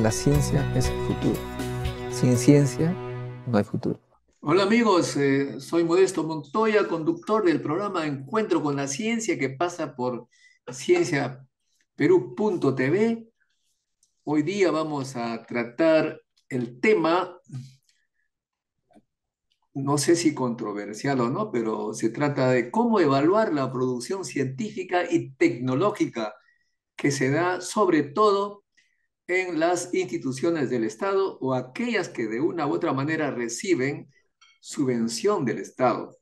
La ciencia es el futuro. Sin ciencia no hay futuro. Hola amigos, soy Modesto Montoya, conductor del programa Encuentro con la Ciencia que pasa por cienciaperú.tv. Hoy día vamos a tratar el tema, no sé si controversial o no, pero se trata de cómo evaluar la producción científica y tecnológica que se da sobre todo en las instituciones del Estado o aquellas que de una u otra manera reciben subvención del Estado,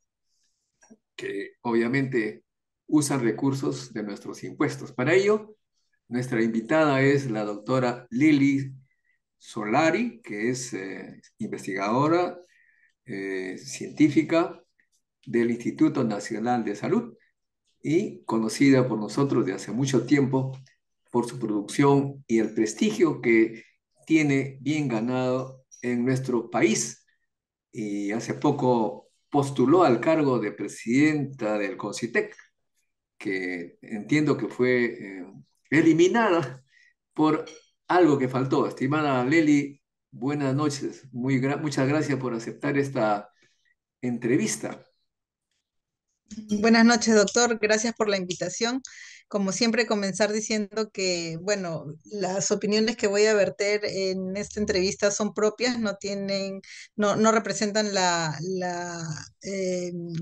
que obviamente usan recursos de nuestros impuestos. Para ello, nuestra invitada es la doctora Lili Solari, que es investigadora científica del Instituto Nacional de Salud y conocida por nosotros de hace mucho tiempo por su producción y el prestigio que tiene bien ganado en nuestro país. Y hace poco postuló al cargo de presidenta del CONCITEC, que entiendo que fue eliminada por algo que faltó. Estimada Leli, buenas noches. Muchas gracias por aceptar esta entrevista. Buenas noches, doctor. Gracias por la invitación. Como siempre, comenzar diciendo que, bueno, las opiniones que voy a verter en esta entrevista son propias, no representan la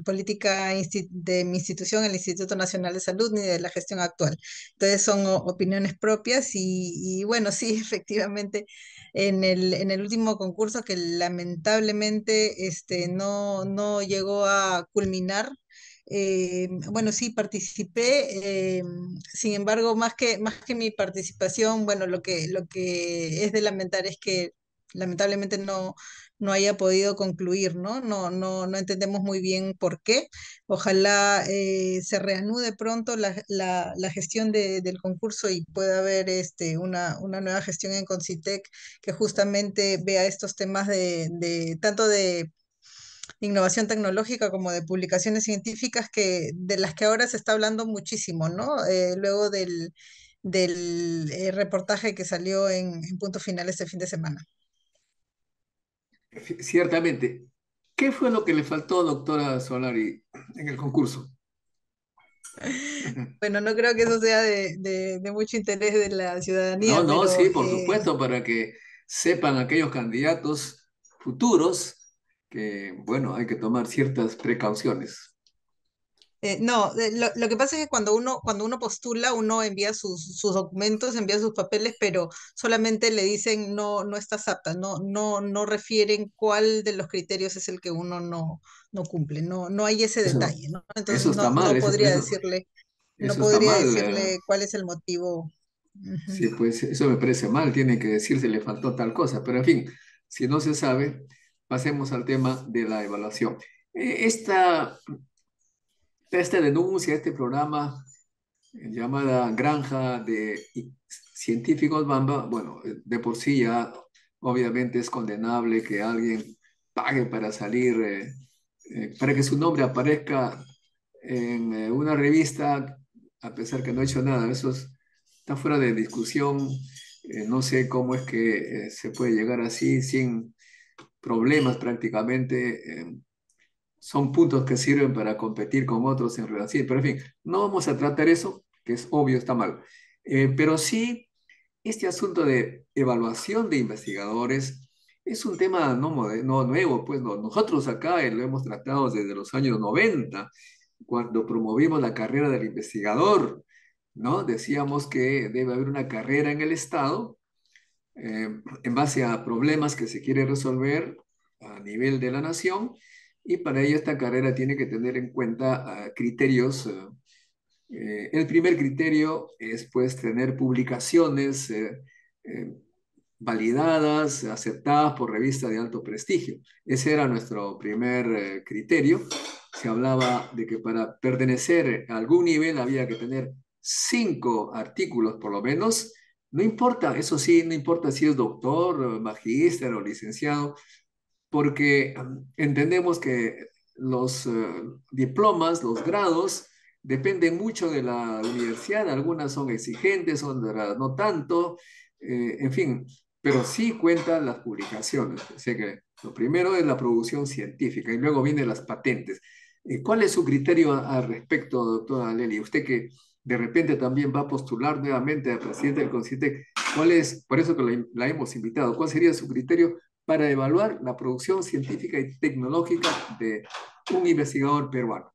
política de mi institución, el Instituto Nacional de Salud, ni de la gestión actual. Entonces, son opiniones propias y, bueno, sí, efectivamente, en el último concurso que lamentablemente no llegó a culminar. Bueno, sí, participé, sin embargo, más que mi participación, bueno, lo que es de lamentar es que lamentablemente no haya podido concluir, ¿no? No entendemos muy bien por qué. Ojalá se reanude pronto la gestión del concurso y pueda haber una nueva gestión en Concitec que justamente vea estos temas de tanto de innovación tecnológica como de publicaciones científicas de las que ahora se está hablando muchísimo, ¿no? Luego del reportaje que salió en Punto Final este fin de semana. Ciertamente, ¿qué fue lo que le faltó, doctora Solari, en el concurso? Bueno, no creo que eso sea de mucho interés de la No, ciudadanía, no, pero sí, por supuesto, para que sepan aquellos candidatos futuros que, bueno, hay que tomar ciertas precauciones. no, lo que pasa es que cuando uno postula, uno envía sus documentos, envía sus papeles, pero solamente le dicen no estás apta, no refieren cuál de los criterios es el que uno no cumple, no hay ese Eso, detalle, ¿no? Entonces eso está no, mal, no podría decirle, no eso está podría mal. decirle cuál es el motivo. Ujú. Sí, pues eso me parece mal, tiene que decirse le faltó tal cosa, pero en fin, si no se sabe, pasemos al tema de la evaluación. Esta denuncia, este programa llamada Granja de Científicos Bamba, bueno, de por sí ya obviamente es condenable que alguien pague para salir, para que su nombre aparezca en una revista, a pesar que no ha hecho nada. Está fuera de discusión. No sé cómo es que se puede llegar así sin problemas prácticamente. Son puntos que sirven para competir con otros en relación. Pero en fin, no vamos a tratar eso, que es obvio, está mal. Pero sí, este asunto de evaluación de investigadores es un tema no nuevo, pues no. Nosotros acá lo hemos tratado desde los años 90 cuando promovimos la carrera del investigador, ¿no? Decíamos que debe haber una carrera en el Estado en base a problemas que se quiere resolver a nivel de la nación y para ello esta carrera tiene que tener en cuenta criterios. El primer criterio es pues tener publicaciones eh, validadas, aceptadas por revistas de alto prestigio. Ese era nuestro primer criterio. Se hablaba de que para pertenecer a algún nivel había que tener 5 artículos por lo menos. No importa, eso sí, no importa si es doctor, magíster o licenciado, porque entendemos que los diplomas, los grados, dependen mucho de la universidad. Algunas son exigentes, otras no tanto. En fin, pero sí cuentan las publicaciones. O sea que lo primero es la producción científica y luego vienen las patentes. ¿Cuál es su criterio al respecto, doctora Lely? Usted que de repente también va a postular nuevamente a presidente del CONCITEC, ¿cuál es, por eso que la hemos invitado, cuál sería su criterio para evaluar la producción científica y tecnológica de un investigador peruano?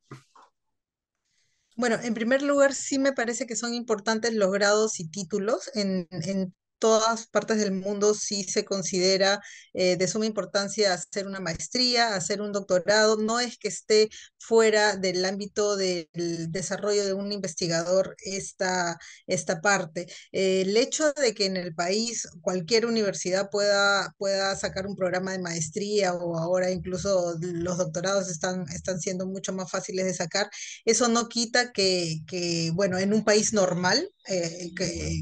Bueno, en primer lugar, sí me parece que son importantes los grados y títulos. En todas partes del mundo sí se considera de suma importancia hacer una maestría, hacer un doctorado. No es que esté fuera del ámbito del desarrollo de un investigador esta parte. El hecho de que en el país cualquier universidad pueda sacar un programa de maestría o ahora incluso los doctorados están siendo mucho más fáciles de sacar, eso no quita bueno, en un país normal,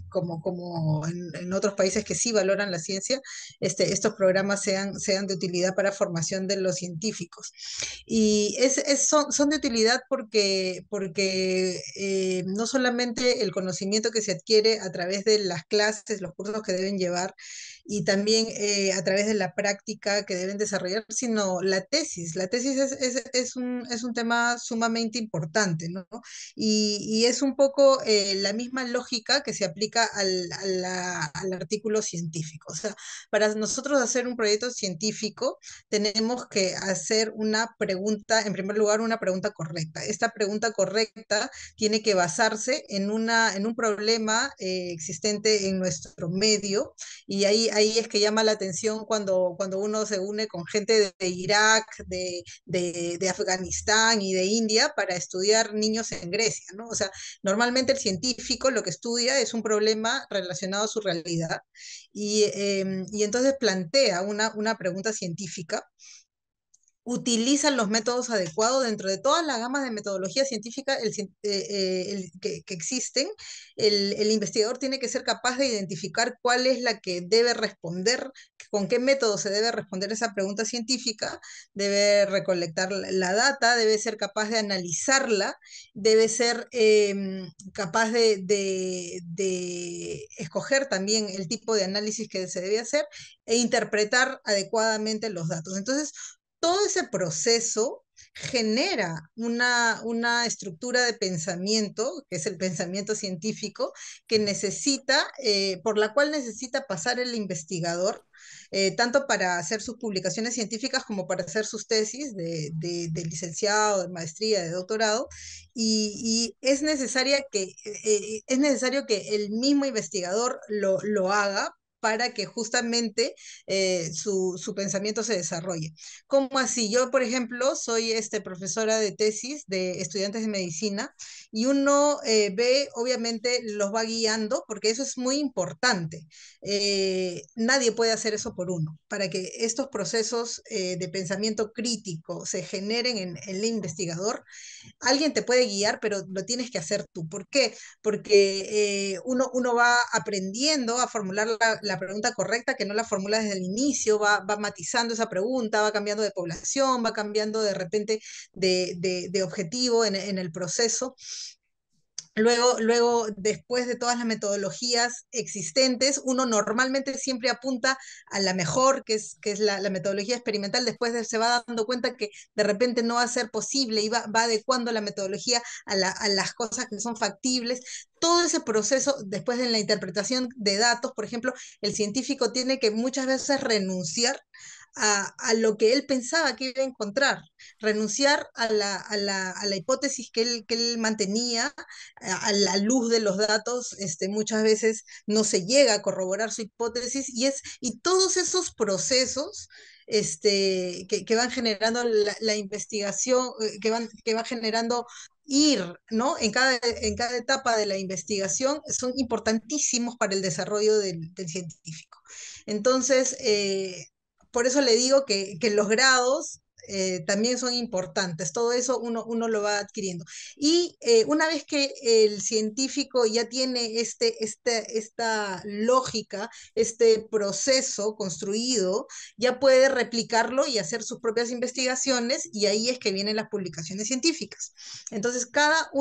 como en otros países que sí valoran la ciencia, estos programas sean de utilidad para formación de los científicos. Y son de utilidad porque no solamente el conocimiento que se adquiere a través de las clases, los cursos que deben llevar, y también a través de la práctica que deben desarrollar, sino la tesis. La tesis es un tema sumamente importante, ¿no? Y es un poco la misma lógica que se aplica al artículo científico. O sea, para nosotros hacer un proyecto científico, tenemos que hacer una pregunta, en primer lugar, una pregunta correcta. Esta pregunta correcta tiene que basarse en un problema existente en nuestro medio, y ahí es que llama la atención cuando uno se une con gente de Irak, de Afganistán y de India para estudiar niños en Grecia, ¿no? O sea, normalmente el científico lo que estudia es un problema relacionado a su realidad y entonces plantea una pregunta científica, utilizan los métodos adecuados dentro de todas las gamas de metodología científica que existen. El investigador tiene que ser capaz de identificar cuál es la que debe responder, con qué método se debe responder esa pregunta científica, debe recolectar la data, debe ser capaz de analizarla, debe ser capaz de escoger también el tipo de análisis que se debe hacer e interpretar adecuadamente los datos. Entonces, todo ese proceso genera una estructura de pensamiento, que es el pensamiento científico, que por la cual necesita pasar el investigador, tanto para hacer sus publicaciones científicas como para hacer sus tesis de licenciado, de maestría, de doctorado, y es necesario que el mismo investigador lo haga para que justamente su pensamiento se desarrolle. ¿Cómo así? Yo, por ejemplo, soy profesora de tesis de estudiantes de medicina y uno ve, obviamente, los va guiando porque eso es muy importante. Nadie puede hacer eso por uno. Para que estos procesos de pensamiento crítico se generen en el investigador, alguien te puede guiar, pero lo tienes que hacer tú. ¿Por qué? Porque uno va aprendiendo a formular la pregunta correcta, que no la formula desde el inicio, va matizando esa pregunta, va cambiando de población, va cambiando de repente de objetivo en el proceso. Luego, después de todas las metodologías existentes, uno normalmente siempre apunta a la mejor, que es la metodología experimental. Se va dando cuenta que de repente no va a ser posible y va adecuando la metodología a las cosas que son factibles. Todo ese proceso, después de la interpretación de datos, por ejemplo, el científico tiene que muchas veces renunciar a lo que él pensaba que iba a encontrar, renunciar a la hipótesis que él mantenía a la luz de los datos. Muchas veces no se llega a corroborar su hipótesis y todos esos procesos que van generando la investigación, que va generando ¿no? En cada etapa de la investigación son importantísimos para el desarrollo del científico. Entonces, por eso le digo que los grados también son importantes. Todo eso uno lo va adquiriendo. Y una vez que el científico ya tiene esta lógica, este proceso construido, ya puede replicarlo y hacer sus propias investigaciones, y ahí es que vienen las publicaciones científicas. Entonces, cada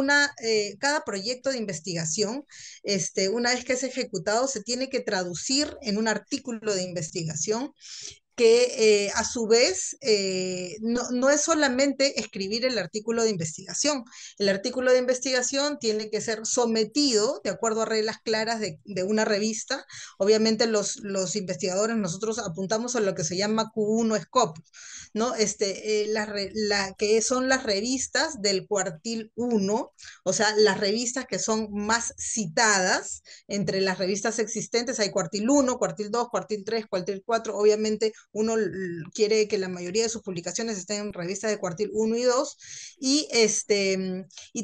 proyecto de investigación, una vez que es ejecutado, se tiene que traducir en un artículo de investigación que a su vez no es solamente escribir el artículo de investigación. El artículo de investigación tiene que ser sometido de acuerdo a reglas claras de una revista. Obviamente los investigadores, nosotros apuntamos a lo que se llama Q1 Scopus, ¿no? Que son las revistas del cuartil 1, o sea, las revistas que son más citadas entre las revistas existentes. Hay cuartil 1, cuartil 2, cuartil 3, cuartil 4. Obviamente uno quiere que la mayoría de sus publicaciones estén en revistas de cuartil 1 y 2, y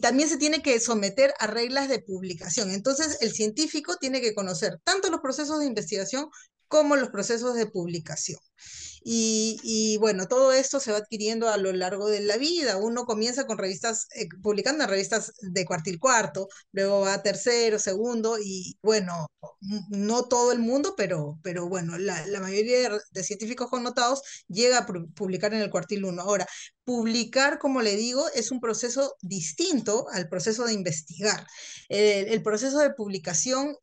también se tiene que someter a reglas de publicación. Entonces, el científico tiene que conocer tanto los procesos de investigación como los procesos de publicación. Bueno, todo esto se va adquiriendo a lo largo de la vida. Uno comienza con revistas, publicando en revistas de cuartil cuarto, luego va a tercero, segundo, y bueno, no todo el mundo, pero bueno, la mayoría de científicos connotados llega a publicar en el cuartil uno. Ahora, publicar, como le digo, es un proceso distinto al proceso de investigar. El proceso de publicación,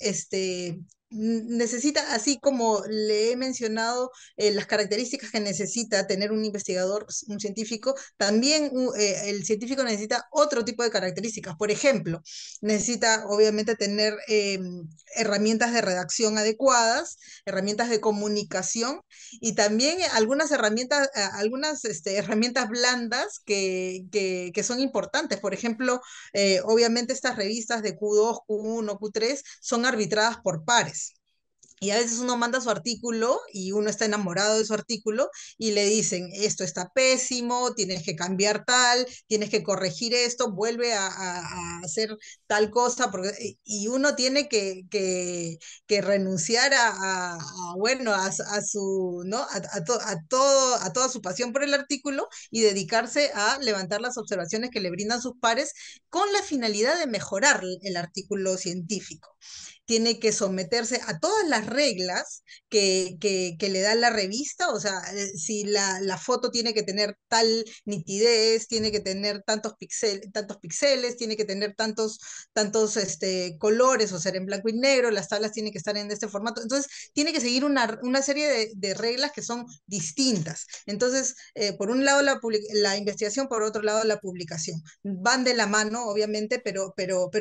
necesita, así como le he mencionado, las características que necesita tener un investigador, un científico, también el científico necesita otro tipo de características. Por ejemplo, necesita obviamente tener herramientas de redacción adecuadas, herramientas de comunicación, y también algunas herramientas blandas que son importantes. Por ejemplo, obviamente estas revistas de Q2, Q1, Q3 son arbitradas por pares. Y a veces uno manda su artículo y uno está enamorado de su artículo y le dicen, esto está pésimo, tienes que cambiar tal, tienes que corregir esto, vuelve a hacer tal cosa, y uno tiene que renunciar bueno, su, ¿no? A toda su pasión por el artículo, y dedicarse a levantar las observaciones que le brindan sus pares con la finalidad de mejorar el artículo científico. Tiene que someterse a todas las reglas que le da la revista. O sea, si la foto tiene que tener tal nitidez, tiene que tener tantos píxeles, tiene que tener tantos colores, o ser en blanco y negro, las tablas tienen que estar en este formato. Entonces, tiene que seguir una serie de reglas que son distintas. Entonces, por un lado la investigación, por otro lado la publicación. Van de la mano, obviamente, pero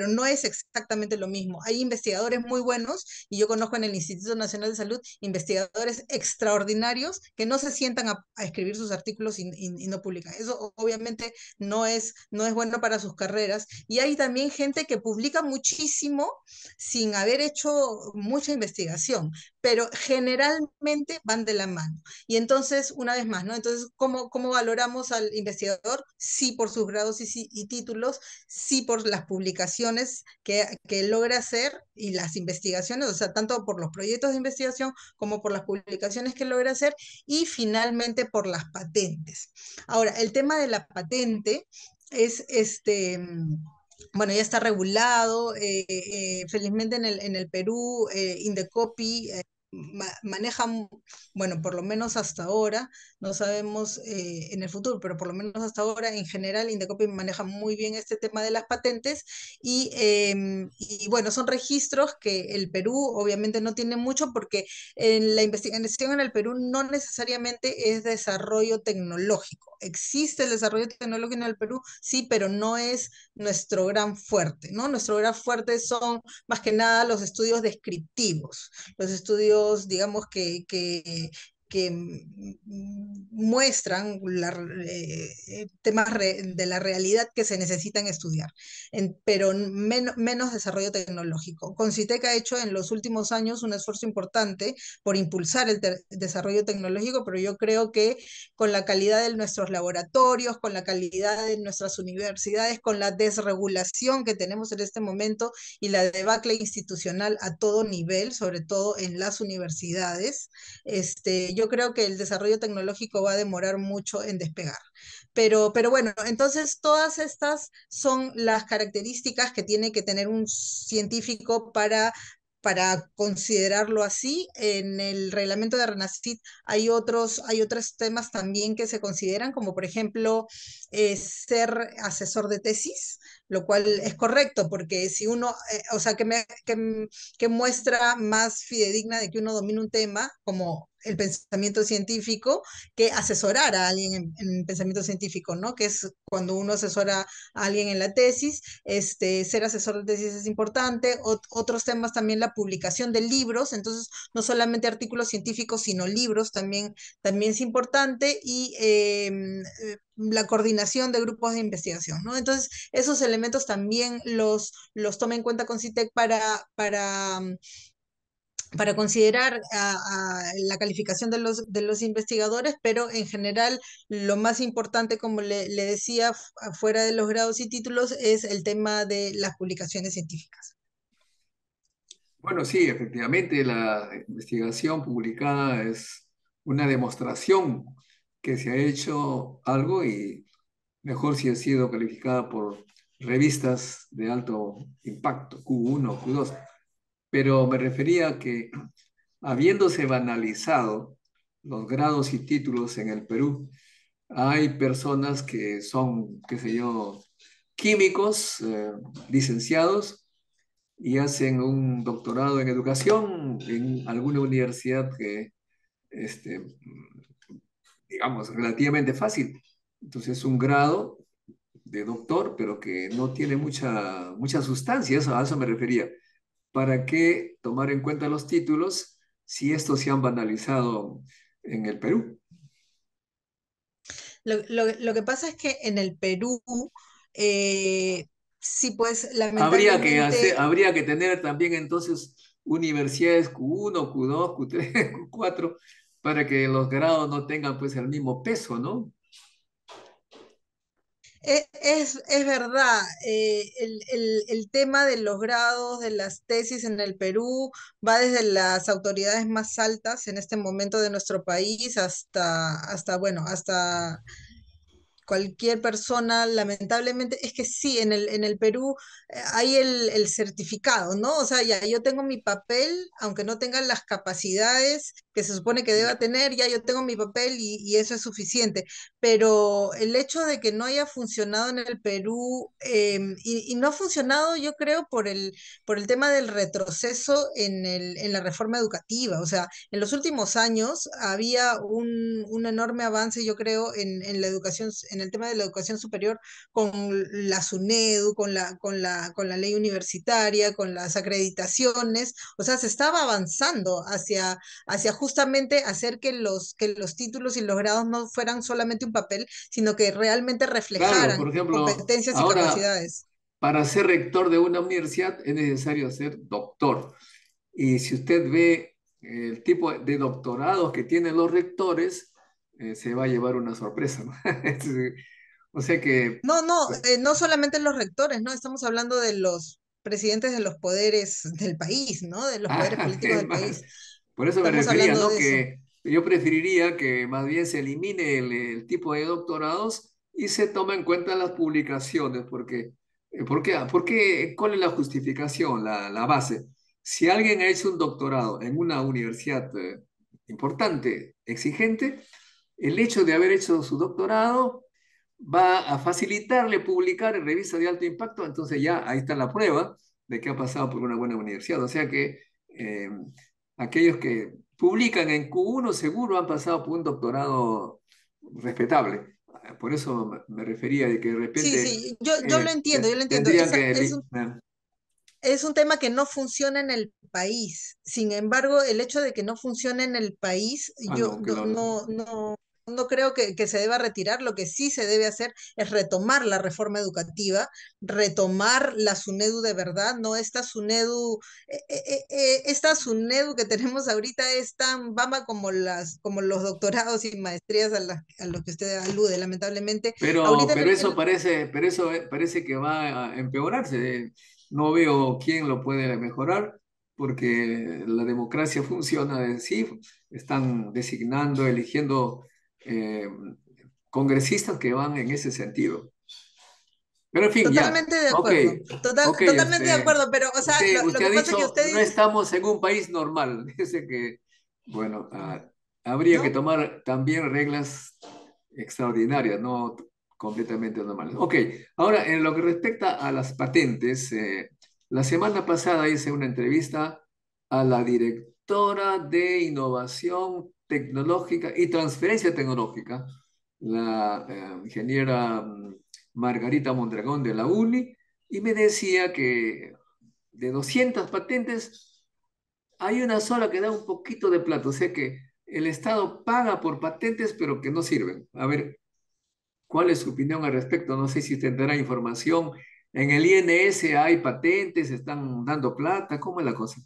no es exactamente lo mismo. Hay investigadores muy buenos, y yo conozco en el Instituto Nacional de Salud investigadores extraordinarios que no se sientan a escribir sus artículos y no publican. Eso obviamente no es bueno para sus carreras. Y hay también gente que publica muchísimo sin haber hecho mucha investigación, pero generalmente van de la mano. Y entonces, una vez más, ¿no? Entonces, ¿cómo valoramos al investigador? Sí por sus grados y títulos, sí por las publicaciones que logra hacer y las investigaciones, o sea, tanto por los proyectos de investigación como por las publicaciones que logra hacer, y finalmente por las patentes. Ahora, el tema de la patente es bueno, ya está regulado. Felizmente en el Perú, Indecopi maneja, bueno, por lo menos hasta ahora, no sabemos en el futuro, pero por lo menos hasta ahora, en general, Indecopi maneja muy bien este tema de las patentes. Y bueno, son registros que el Perú obviamente no tiene mucho, porque en la investigación en el Perú no necesariamente es desarrollo tecnológico. Existe el desarrollo tecnológico en el Perú, sí, pero no es nuestro gran fuerte, ¿no? Nuestro gran fuerte son más que nada los estudios descriptivos, los estudios, digamos, que muestran temas de la realidad que se necesitan estudiar, pero menos desarrollo tecnológico. Concitec ha hecho en los últimos años un esfuerzo importante por impulsar el desarrollo tecnológico, pero yo creo que con la calidad de nuestros laboratorios, con la calidad de nuestras universidades, con la desregulación que tenemos en este momento y la debacle institucional a todo nivel, sobre todo en las universidades, yo creo que el desarrollo tecnológico va a demorar mucho en despegar. Pero bueno, entonces todas estas son las características que tiene que tener un científico para considerarlo así. En el reglamento de RENACIT hay otros temas también que se consideran, como por ejemplo ser asesor de tesis, lo cual es correcto, porque si uno, o sea, que muestra más fidedigna de que uno domina un tema, como el pensamiento científico, que asesorar a alguien en pensamiento científico, ¿no? Que es cuando uno asesora a alguien en la tesis, ser asesor de tesis es importante. Otros temas también la publicación de libros, entonces no solamente artículos científicos, sino libros también es importante, y la coordinación de grupos de investigación, ¿no? Entonces, esos elementos también los toma en cuenta CONCITEC para considerar a la calificación de los investigadores, pero en general lo más importante, como le decía, fuera de los grados y títulos, es el tema de las publicaciones científicas. Bueno, sí, efectivamente, la investigación publicada es una demostración que se ha hecho algo y mejor si ha sido calificada por revistas de alto impacto, Q1, Q2. Pero me refería a que habiéndose banalizado los grados y títulos en el Perú, hay personas que son, qué sé yo, químicos, licenciados, y hacen un doctorado en educación en alguna universidad que, este, digamos, relativamente fácil. Entonces, un grado de doctor, pero que no tiene mucha sustancia, a eso me refería. ¿Para qué tomar en cuenta los títulos si estos se han banalizado en el Perú? Lo que pasa es que en el Perú, sí, pues lamentablemente. Habría que tener también entonces universidades Q1, Q2, Q3, Q4, para que los grados no tengan pues el mismo peso, ¿no? Es verdad, el tema de los grados, de las tesis en el Perú, va desde las autoridades más altas en este momento de nuestro país bueno, hasta cualquier persona. Lamentablemente, es que sí, en el Perú hay el certificado, ¿no? O sea, ya yo tengo mi papel, aunque no tenga las capacidades que se supone que deba tener, ya yo tengo mi papel y eso es suficiente. Pero el hecho de que no haya funcionado en el Perú, y no ha funcionado, yo creo, por el tema del retroceso en la reforma educativa. O sea, en los últimos años había un enorme avance, yo creo, en la educación, en el tema de la educación superior, con la SUNEDU, con la ley universitaria, con las acreditaciones. O sea, se estaba avanzando hacia justamente hacer que los títulos y los grados no fueran solamente un papel, sino que realmente Claro, reflejaran por ejemplo, competencias y ahora capacidades. para ser rector de una universidad es necesario ser doctor. Y si usted ve el tipo de doctorados que tienen los rectores, se va a llevar una sorpresa, ¿no? O sea que, No solamente los rectores, ¿no? Estamos hablando de los presidentes de los poderes del país, ¿no? De los poderes políticos del además, país. por eso me Estamos refería, hablando ¿no? de eso. Que yo preferiría que más bien se elimine el tipo de doctorados y se tome en cuenta las publicaciones, porque, ¿cuál es la justificación, la base? Si alguien ha hecho un doctorado en una universidad importante, exigente, el hecho de haber hecho su doctorado va a facilitarle publicar en revistas de alto impacto, entonces ya ahí está la prueba de que ha pasado por una buena universidad. O sea que aquellos que publican en Q1 seguro han pasado por un doctorado respetable. Por eso me refería de que de Sí, repente sí, yo lo entiendo, yo lo entiendo. tendrían que... Es un tema que no funciona en el país. Sin embargo, el hecho de que no funcione en el país, yo no, que lo... no creo que se deba retirar. Lo que sí se debe hacer es retomar la reforma educativa, retomar la SUNEDU de verdad, no esta SUNEDU. Esta SUNEDU que tenemos ahorita es tan bamba como como los doctorados y maestrías a los que usted alude, lamentablemente. Ahorita Pero eso parece que va a empeorarse. No veo quién lo puede mejorar. porque la democracia funciona de sí, están designando, eligiendo eh, congresistas que van en ese sentido. Pero en fin, ya, Totalmente de ok, acuerdo, ok, totalmente de acuerdo, pero, o sea, lo usted ha que pasa es que dicho, usted no dice, estamos en un país normal. Dice que, bueno, habría que ¿no? tomar también reglas extraordinarias, no completamente normales. Ok, ahora en lo que respecta a las patentes, la semana pasada hice una entrevista a la directora de Innovación Tecnológica y Transferencia Tecnológica, la ingeniera Margarita Mondragón de la UNI, y me decía que de 200 patentes hay una sola que da un poquito de plata, o sea que el Estado paga por patentes pero que no sirven. A ver, ¿cuál es su opinión al respecto? No sé si tendrá información. En el INS hay patentes, están dando plata, ¿cómo es la cosa?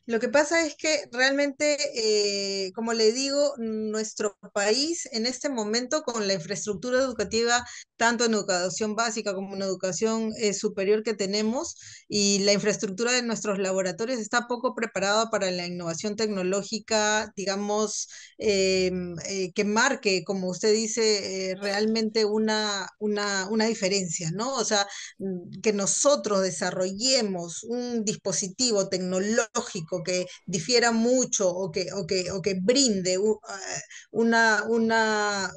Lo que pasa es que realmente, como le digo, nuestro país en este momento con la infraestructura educativa, tanto en educación básica como en educación superior que tenemos, y la infraestructura de nuestros laboratorios está poco preparada para la innovación tecnológica, digamos, que marque, como usted dice, realmente una diferencia, ¿no? O sea, que nosotros desarrollemos un dispositivo tecnológico que difiera mucho o que brinde una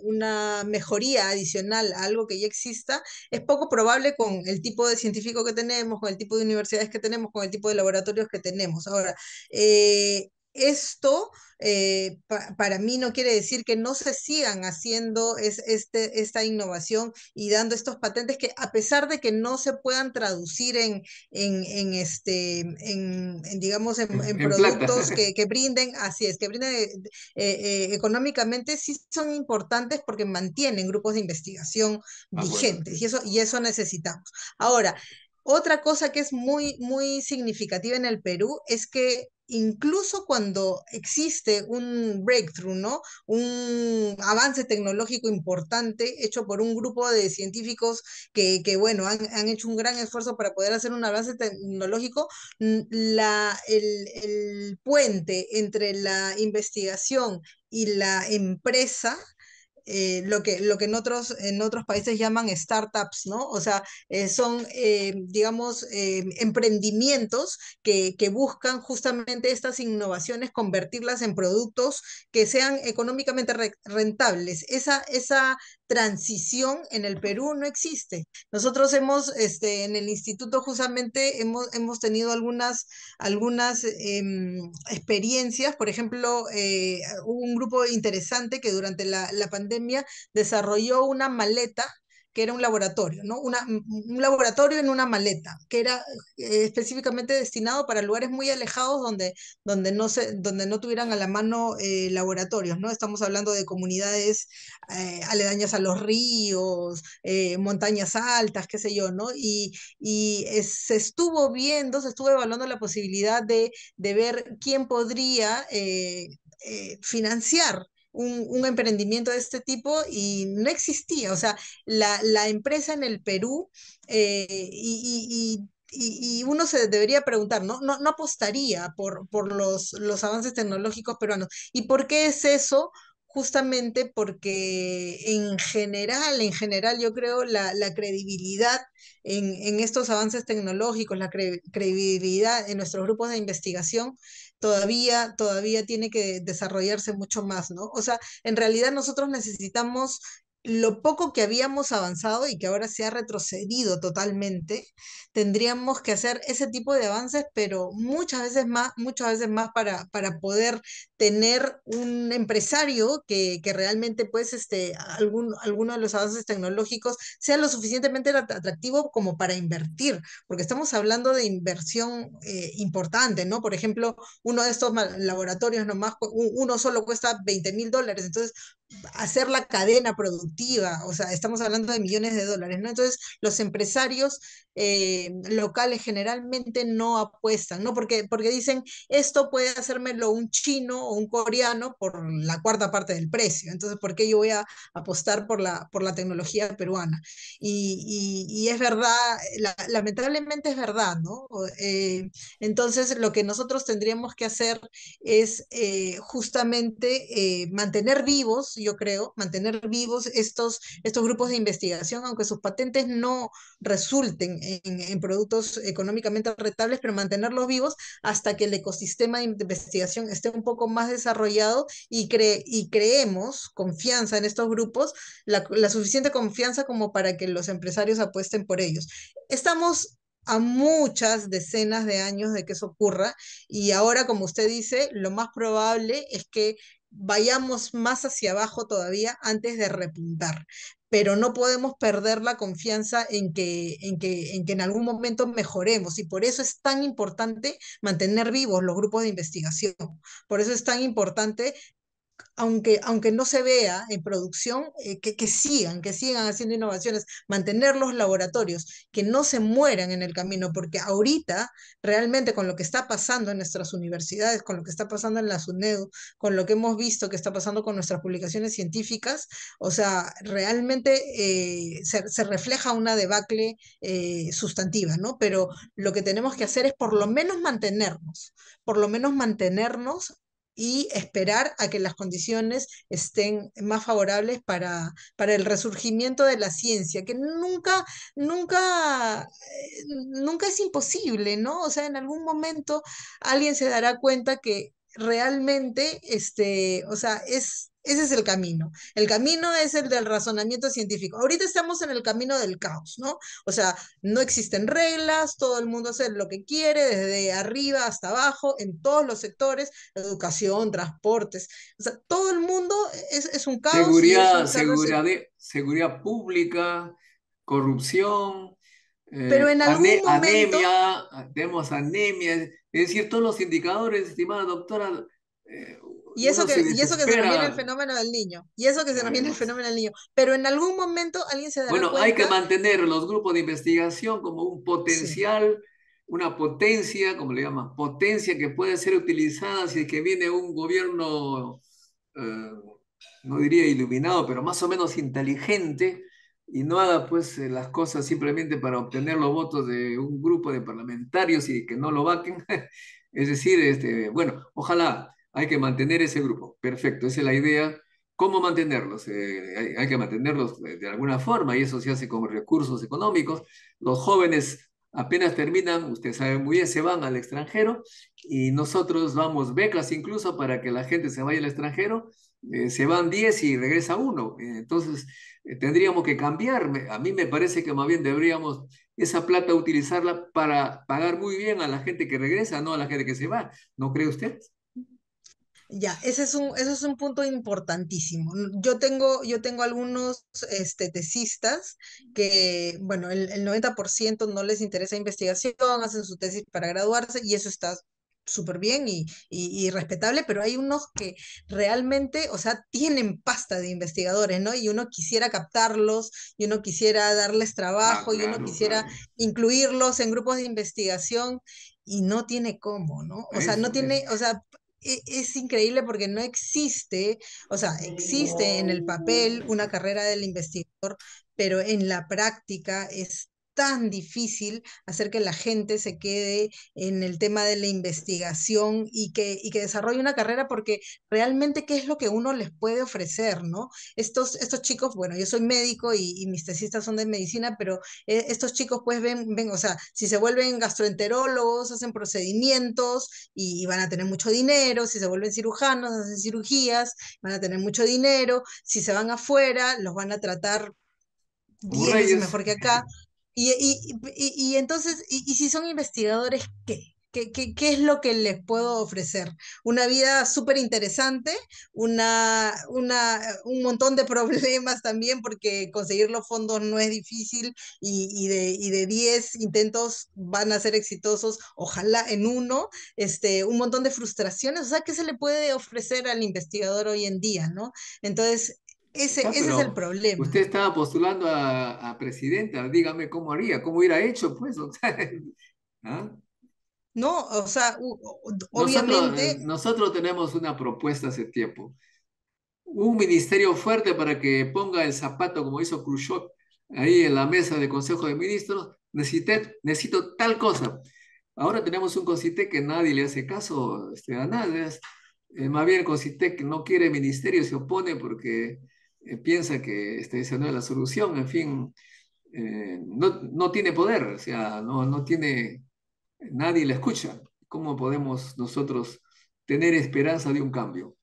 mejoría adicional a algo que ya exista, es poco probable con el tipo de científico que tenemos, con el tipo de universidades que tenemos, con el tipo de laboratorios que tenemos. Ahora, esto para mí no quiere decir que no se sigan haciendo esta innovación y dando estos patentes que a pesar de que no se puedan traducir digamos, en En plata. productos que brinden, así es, que brinden económicamente, sí son importantes porque mantienen grupos de investigación Ah, bueno, vigentes y eso necesitamos. Ahora, otra cosa que es muy significativa en el Perú es que incluso cuando existe un breakthrough, ¿no? Un avance tecnológico importante hecho por un grupo de científicos bueno, han hecho un gran esfuerzo para poder hacer un avance tecnológico, el puente entre la investigación y la empresa lo que en otros países llaman startups, ¿no? O sea, son, digamos, emprendimientos que buscan justamente estas innovaciones, convertirlas en productos que sean económicamente rentables. Esa transición en el Perú no existe. Nosotros en el instituto justamente hemos tenido algunas experiencias. Por ejemplo, hubo un grupo interesante que durante la pandemia desarrolló una maleta que era un laboratorio, ¿no? Un laboratorio en una maleta, que era específicamente destinado para lugares muy alejados donde no tuvieran a la mano laboratorios, ¿no? Estamos hablando de comunidades aledañas a los ríos, montañas altas, qué sé yo, ¿no? Se estuvo evaluando la posibilidad de ver quién podría financiar un emprendimiento de este tipo y no existía. O sea, la empresa en el Perú y uno se debería preguntar, no apostaría por los avances tecnológicos peruanos. ¿Y por qué es eso? Justamente porque en general yo creo la credibilidad en estos avances tecnológicos, la credibilidad en nuestros grupos de investigación todavía tiene que desarrollarse mucho más, ¿no? O sea, en realidad nosotros necesitamos lo poco que habíamos avanzado y que ahora se ha retrocedido totalmente, tendríamos que hacer ese tipo de avances, pero muchas veces más para poder tener un empresario que realmente, pues, alguno de los avances tecnológicos sea lo suficientemente atractivo como para invertir, porque estamos hablando de inversión importante, ¿no? Por ejemplo, uno de estos laboratorios nomás, uno solo cuesta $20,000, entonces hacer la cadena productiva, o sea, estamos hablando de millones de dólares, ¿no? Entonces, los empresarios locales generalmente no apuestan, ¿no? Porque dicen, esto puede hacérmelo un chino o un coreano por la cuarta parte del precio, entonces, ¿por qué yo voy a apostar por la tecnología peruana? Y es verdad, lamentablemente es verdad, ¿no? Entonces, lo que nosotros tendríamos que hacer es justamente mantener vivos, yo creo, mantener vivos estos grupos de investigación, aunque sus patentes no resulten en productos económicamente rentables, pero mantenerlos vivos hasta que el ecosistema de investigación esté un poco más desarrollado y creemos confianza en estos grupos, la suficiente confianza como para que los empresarios apuesten por ellos. Estamos a muchas decenas de años de que eso ocurra y ahora, como usted dice, lo más probable es que vayamos más hacia abajo todavía antes de repuntar. Pero no podemos perder la confianza en que en algún momento mejoremos. Y por eso es tan importante mantener vivos los grupos de investigación. Por eso es tan importante aunque no se vea en producción, que sigan haciendo innovaciones, mantener los laboratorios, que no se mueran en el camino, porque ahorita realmente con lo que está pasando en nuestras universidades, con lo que está pasando en la SUNEDU, con lo que hemos visto que está pasando con nuestras publicaciones científicas, o sea, realmente se refleja una debacle sustantiva, ¿no? Pero lo que tenemos que hacer es por lo menos mantenernos y esperar a que las condiciones estén más favorables para el resurgimiento de la ciencia, que nunca es imposible, ¿no? O sea, en algún momento alguien se dará cuenta que realmente, o sea, ese es el camino. El camino es el del razonamiento científico. Ahorita estamos en el camino del caos, ¿no? O sea, no existen reglas, todo el mundo hace lo que quiere, desde arriba hasta abajo, en todos los sectores, educación, transportes. O sea, todo el mundo es un caos y es Seguridad, un tal vez. seguridad pública, corrupción, Pero en algún momento, anemia, tenemos anemia, es decir, todos los indicadores, estimada doctora, eh, uno se y eso que se nos viene el desespera. fenómeno del niño, y eso que se nos viene el Pues, fenómeno del niño, pero en algún momento alguien se dará bueno, hay que cuenta, mantener los grupos de investigación como un sí, potencial, una potencia, como le llaman, potencia que puede ser utilizada si es que viene un gobierno, eh, no diría iluminado, pero más o menos inteligente y no haga pues las cosas simplemente para obtener los votos de un grupo de parlamentarios y que no lo vaquen. Es decir, bueno, ojalá hay que mantener ese grupo. Perfecto, esa es la idea. ¿Cómo mantenerlos? Hay que mantenerlos de alguna forma y eso se hace con recursos económicos. Los jóvenes apenas terminan, usted sabe muy bien, se van al extranjero y nosotros damos becas incluso para que la gente se vaya al extranjero. Se van 10 y regresa uno. Entonces, tendríamos que cambiar. A mí me parece que más bien deberíamos esa plata utilizarla para pagar muy bien a la gente que regresa, no a la gente que se va. ¿No cree usted? ya, ese es un punto importantísimo. Yo tengo algunos tesistas que, bueno, el 90% no les interesa investigación, hacen su tesis para graduarse y eso está súper bien y respetable, pero hay unos que realmente, o sea, tienen pasta de investigadores, ¿no? Y uno quisiera captarlos, y uno quisiera darles Ah, trabajo, y uno claro, quisiera claro. incluirlos en grupos de investigación y no tiene cómo, ¿no? O sea, no Eso. tiene, o sea, es increíble porque no existe, o sea, existe en el papel una carrera del investigador, pero en la práctica es tan difícil hacer que la gente se quede en el tema de la investigación y que desarrolle una carrera porque realmente qué es lo que uno les puede ofrecer, ¿no? Estos chicos, bueno, yo soy médico y mis tesistas son de medicina, pero estos chicos pues o sea, si se vuelven gastroenterólogos, hacen procedimientos, y van a tener mucho dinero, si se vuelven cirujanos, hacen cirugías, van a tener mucho dinero, si se van afuera, los van a tratar Como 10 veces Reyes. mejor que acá. Y entonces, y si son investigadores, ¿qué? ¿qué es lo que les puedo ofrecer? Una vida súper interesante, un montón de problemas también, porque conseguir los fondos no es difícil y de 10 intentos van a ser exitosos, ojalá en uno, un montón de frustraciones. O sea, ¿qué se le puede ofrecer al investigador hoy en día, ¿no? Entonces, Ya, ese es el pero problema. usted estaba postulando a presidenta, dígame cómo haría, cómo hubiera hecho, pues. O sea, ¿ah? No, o sea, Nosotros, obviamente. nosotros tenemos una propuesta hace tiempo. Un ministerio fuerte para que ponga el zapato como hizo Khrushchev ahí en la mesa del Consejo de Ministros. Necesito tal cosa. Ahora tenemos un CONCITEC que nadie le hace caso a nadie. Más bien el CONCITEC no quiere ministerio, se opone porque piensa que esa no es la solución. En fin, no tiene poder, o sea, no tiene, nadie le escucha. ¿Cómo podemos nosotros tener esperanza de un cambio?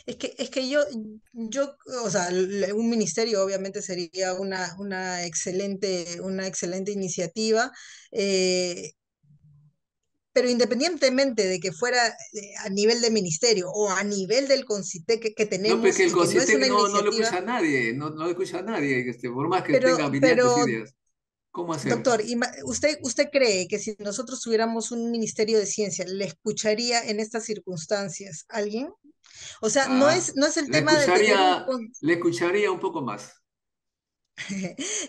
Es que yo, o sea, un ministerio obviamente sería una excelente iniciativa, eh, pero independientemente de que fuera a nivel de ministerio o a nivel del CONCITEC que No, porque tenemos el y que no es CONCITEC una no le iniciativa, escucha a nadie, no le escucha a nadie, por más que tenga brillantes pero ideas. ¿Cómo hacer? doctor, ¿usted cree que si nosotros tuviéramos un ministerio de ciencia, le escucharía en estas circunstancias alguien? O sea, Ah, no es el tema de tener un... le escucharía un poco más.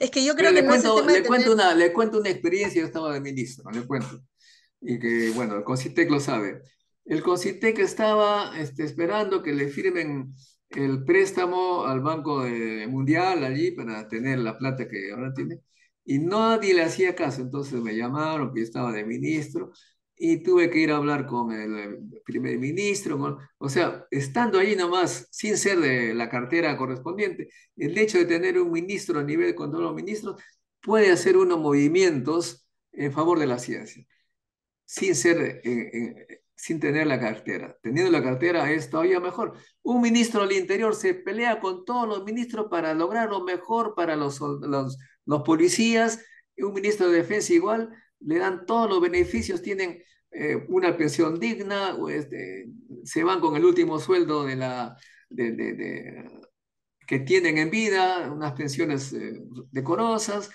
Es que yo Pero creo que no es el tema de tener... le cuento una experiencia, yo estaba de ministro, le cuento. Y que, bueno, el CONCITEC lo sabe. El CONCITEC estaba esperando que le firmen el préstamo al Mundial allí para tener la plata que ahora tiene. Y nadie le hacía caso. Entonces me llamaron, que yo estaba de ministro, y tuve que ir a hablar con el primer ministro. O sea, estando ahí nomás, sin ser de la cartera correspondiente, el hecho de tener un ministro a nivel con todos los ministros puede hacer unos movimientos en favor de la ciencia sin sin tener la cartera. Teniendo la cartera es todavía mejor. Un ministro del Interior se pelea con todos los ministros para lograr lo mejor para los policías. Y un ministro de Defensa igual, le dan todos los beneficios, tienen una pensión digna, se van con el último sueldo que tienen en vida, unas pensiones decorosas,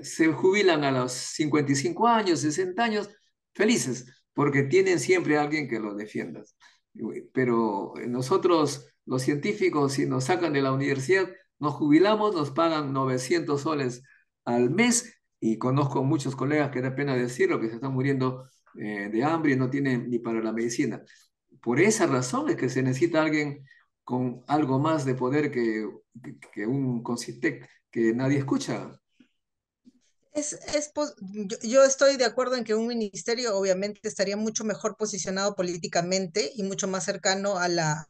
se jubilan a los 55 años, 60 años, felices, porque tienen siempre a alguien que los defienda. Pero nosotros, los científicos, si nos sacan de la universidad, nos jubilamos, nos pagan 900 soles al mes, y conozco muchos colegas que da pena decirlo, que se están muriendo de hambre y no tienen ni para la medicina. Por esa razón es que se necesita alguien con algo más de poder que un Concitec que nadie escucha. Yo estoy de acuerdo en que un ministerio obviamente estaría mucho mejor posicionado políticamente y mucho más cercano a la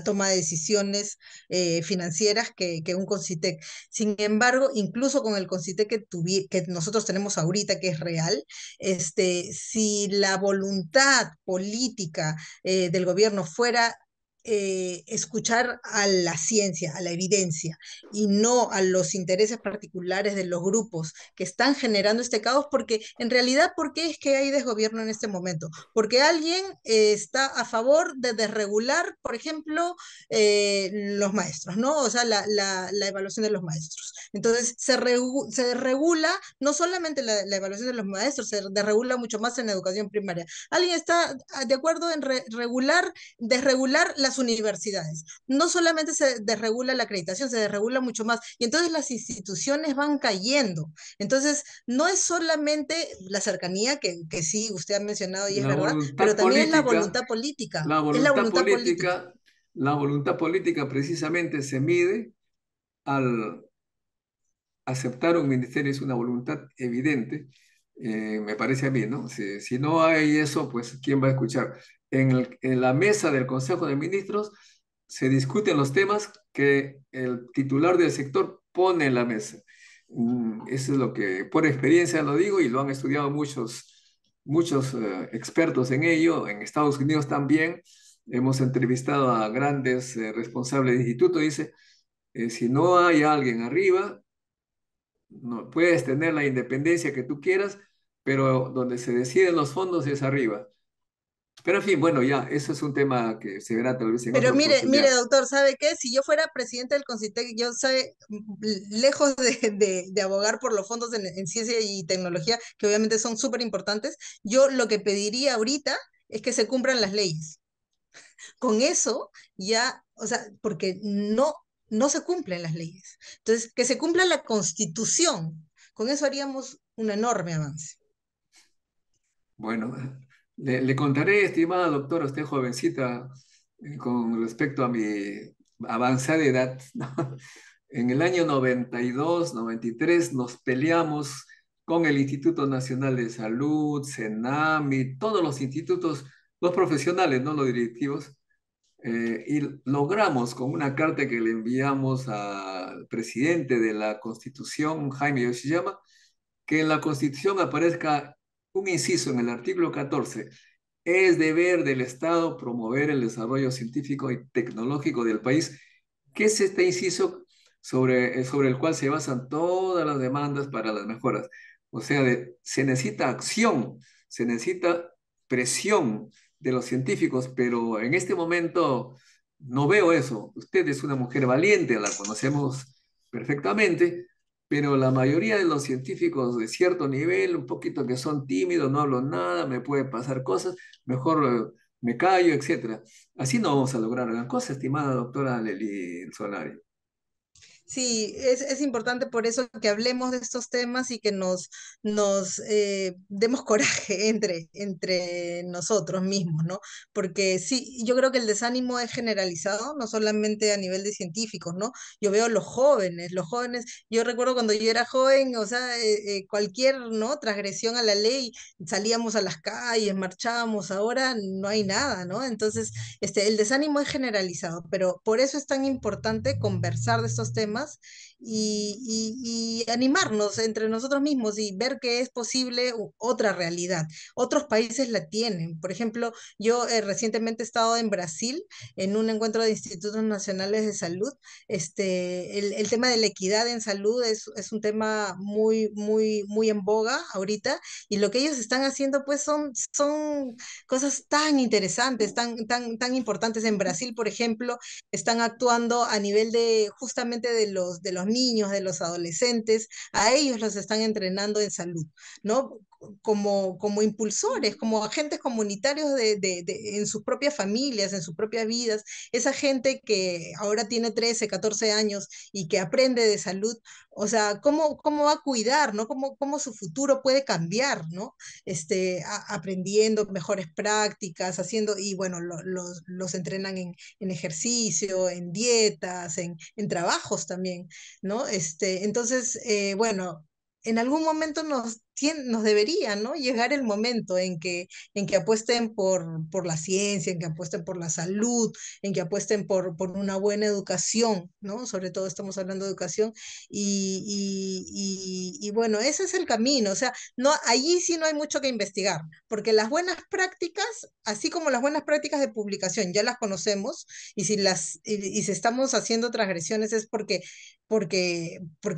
toma de decisiones financieras que un CONCITEC. Sin embargo, incluso con el CONCITEC que nosotros tenemos ahorita, que es real, si la voluntad política del gobierno fuera escuchar a la ciencia, a la evidencia, y no a los intereses particulares de los grupos que están generando este caos, porque en realidad, ¿por qué es que hay desgobierno en este momento? Porque alguien está a favor de desregular, por ejemplo, los maestros, ¿no? O sea, la evaluación de los maestros. Entonces, se desregula no solamente la evaluación de los maestros, se desregula mucho más en la educación primaria. ¿Alguien está de acuerdo en desregular las universidades? No solamente se desregula la acreditación, se desregula mucho más. Y entonces las instituciones van cayendo. Entonces, no es solamente la cercanía, que sí, usted ha mencionado y es La verdad, pero voluntad también es la política, voluntad política. la Es la voluntad voluntad política. política, la voluntad política precisamente se mide al aceptar un ministerio, es una voluntad evidente, me parece a mí, ¿no? Si no hay eso, pues ¿quién va a escuchar? En la mesa del Consejo de Ministros se discuten los temas que el titular del sector pone en la mesa. Eso es lo que por experiencia lo digo y lo han estudiado muchos expertos en ello. En Estados Unidos también hemos entrevistado a grandes responsables de instituto. Dice, si no hay alguien arriba, no puedes tener la independencia que tú quieras, pero donde se deciden los fondos es arriba. Pero en fin, bueno, ya, eso es un tema que se verá tal vez en Pero otra mire, oportunidad. doctor, ¿sabe qué? Si yo fuera presidente del CONCITEC, yo sabe, lejos de abogar por los fondos en ciencia y tecnología, que obviamente son súper importantes, yo lo que pediría ahorita es que se cumplan las leyes. Con eso ya, o sea, porque no se cumplen las leyes. Entonces, que se cumpla la Constitución. Con eso haríamos un enorme avance. Bueno, le contaré, estimada doctora, usted jovencita, con respecto a mi avanzada edad, ¿no? En el año 92, 93 nos peleamos con el Instituto Nacional de Salud, CENAMI, todos los institutos, los profesionales, no los directivos, y logramos con una carta que le enviamos al presidente de la Constitución, Jaime Yoshiyama, que en la Constitución aparezca un inciso en el artículo 14. Es deber del Estado promover el desarrollo científico y tecnológico del país. ¿Qué es este inciso sobre el cual se basan todas las demandas para las mejoras? O sea, se necesita acción, se necesita presión de los científicos, pero en este momento no veo eso. Usted es una mujer valiente, la conocemos perfectamente, pero la mayoría de los científicos de cierto nivel, un poquito que son tímidos, no hablo nada, me puede pasar cosas, mejor me callo, etcétera. Así no vamos a lograr gran cosa, estimada doctora Lely Solari. Sí, es importante por eso que hablemos de estos temas y que nos demos coraje entre nosotros mismos, ¿no? Porque sí, yo creo que el desánimo es generalizado, no solamente a nivel de científicos, ¿no? Yo veo los jóvenes, yo recuerdo cuando yo era joven, o sea, cualquier, ¿no? Transgresión a la ley, salíamos a las calles, marchábamos, ahora no hay nada, ¿no? Entonces, el desánimo es generalizado, pero por eso es tan importante conversar de estos temas y animarnos entre nosotros mismos y ver que es posible otra realidad. Otros países la tienen. Por ejemplo, yo recientemente he estado en Brasil en un encuentro de institutos nacionales de salud. El tema de la equidad en salud es un tema muy en boga ahorita y lo que ellos están haciendo pues son cosas tan interesantes, tan importantes. En Brasil, por ejemplo, están actuando a nivel de justamente de los niños, de los adolescentes, a ellos los están entrenando en salud, ¿no? Como impulsores, como agentes comunitarios en sus propias familias, en sus propias vidas, esa gente que ahora tiene 13, 14 años y que aprende de salud, o sea, cómo va a cuidar, ¿no? Cómo su futuro puede cambiar, ¿no? Aprendiendo mejores prácticas, haciendo, y bueno, los entrenan en ejercicio, en dietas, en trabajos también, ¿no? Entonces, bueno, en algún momento nos debería, ¿no? Llegar el momento en que apuesten por la ciencia, en que apuesten por la salud, en que apuesten por una buena educación, ¿no? Sobre todo estamos hablando de educación y bueno, ese es el camino, o sea, no, allí sí no hay mucho que investigar, porque las buenas prácticas, así como las buenas prácticas de publicación, ya las conocemos, y si estamos haciendo transgresiones es porque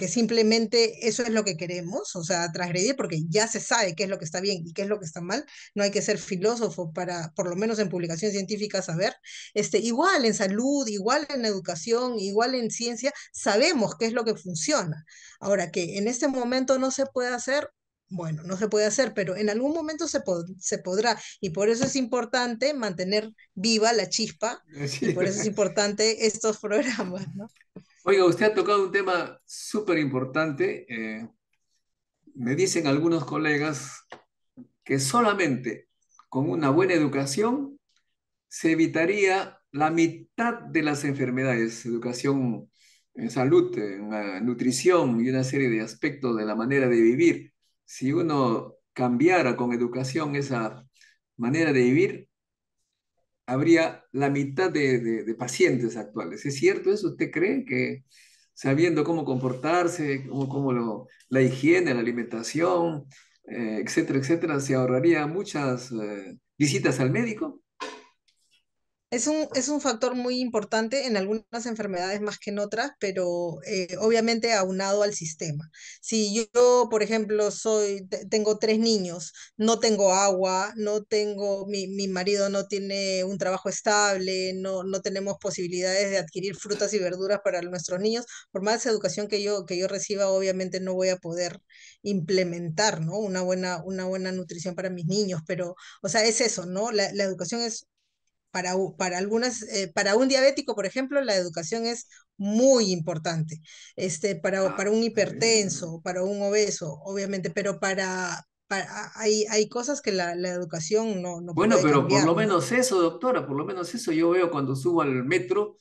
simplemente eso es lo que queremos, o sea, transgredir, porque ya se sabe qué es lo que está bien y qué es lo que está mal, no hay que ser filósofo para, por lo menos en publicación científica, saber, igual en salud, igual en educación, igual en ciencia, sabemos qué es lo que funciona. Ahora, que en este momento no se puede hacer, bueno, no se puede hacer, pero en algún momento se podrá. Y por eso es importante mantener viva la chispa y Sí. por eso es importante estos programas, ¿no? Oiga, usted ha tocado un tema súper importante. Me dicen algunos colegas que solamente con una buena educación se evitaría la mitad de las enfermedades, educación en salud, en nutrición y una serie de aspectos de la manera de vivir. Si uno cambiara con educación esa manera de vivir, habría la mitad de pacientes actuales. ¿Es cierto eso? ¿Usted cree que sabiendo cómo comportarse, la higiene, la alimentación, etcétera, etcétera, se ahorraría muchas visitas al médico? Es un factor muy importante en algunas enfermedades más que en otras, pero obviamente aunado al sistema. Si yo, por ejemplo, tengo tres niños, no tengo agua, mi marido no tiene un trabajo estable, no tenemos posibilidades de adquirir frutas y verduras para nuestros niños, por más educación que yo reciba, obviamente no voy a poder implementar, ¿no? Una buena nutrición para mis niños, pero, o sea, es eso, ¿no? La educación es para algunas, para un diabético, por ejemplo, la educación es muy importante. Para un Está bien. hipertenso, para un obeso, obviamente, pero hay cosas que la educación no Bueno, puede pero por cambiar, lo ¿no? menos eso, doctora, por lo menos eso yo veo cuando subo al metro,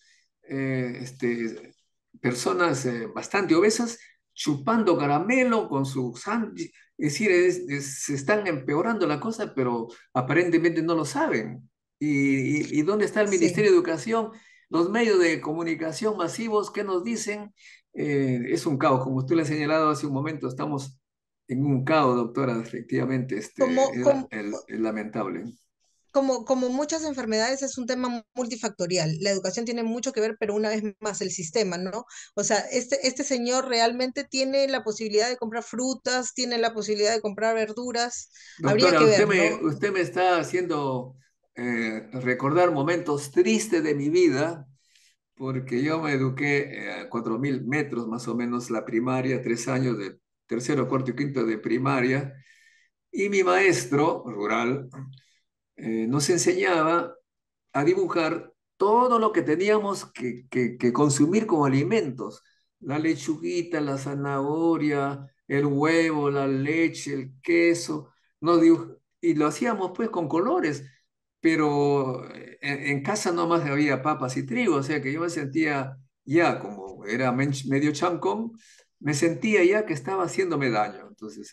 personas bastante obesas chupando caramelo con su sándwich. Es decir, se están empeorando la cosa, pero aparentemente no lo saben. ¿Y dónde está el Sí. Ministerio de Educación? Los medios de comunicación masivos, ¿qué nos dicen? Es un caos, como usted le ha señalado hace un momento, estamos en un caos, doctora, efectivamente, Como, como, es lamentable. como muchas enfermedades es un tema multifactorial. La educación tiene mucho que ver, pero una vez más el sistema, ¿no? O sea, este señor realmente tiene la posibilidad de comprar frutas, tiene la posibilidad de comprar verduras. Habría Doctora, que ver, ¿no? usted me está haciendo recordar momentos tristes de mi vida, porque yo me eduqué a 4.000 metros más o menos la primaria, 3 años de tercero, cuarto y quinto de primaria, y mi maestro rural nos enseñaba a dibujar todo lo que teníamos que consumir como alimentos. La lechuguita, la zanahoria, el huevo, la leche, el queso. Y lo hacíamos pues con colores, pero en casa nomás había papas y trigo, o sea que yo me sentía ya, como era medio chancón, me sentía ya que estaba haciéndome daño. Entonces,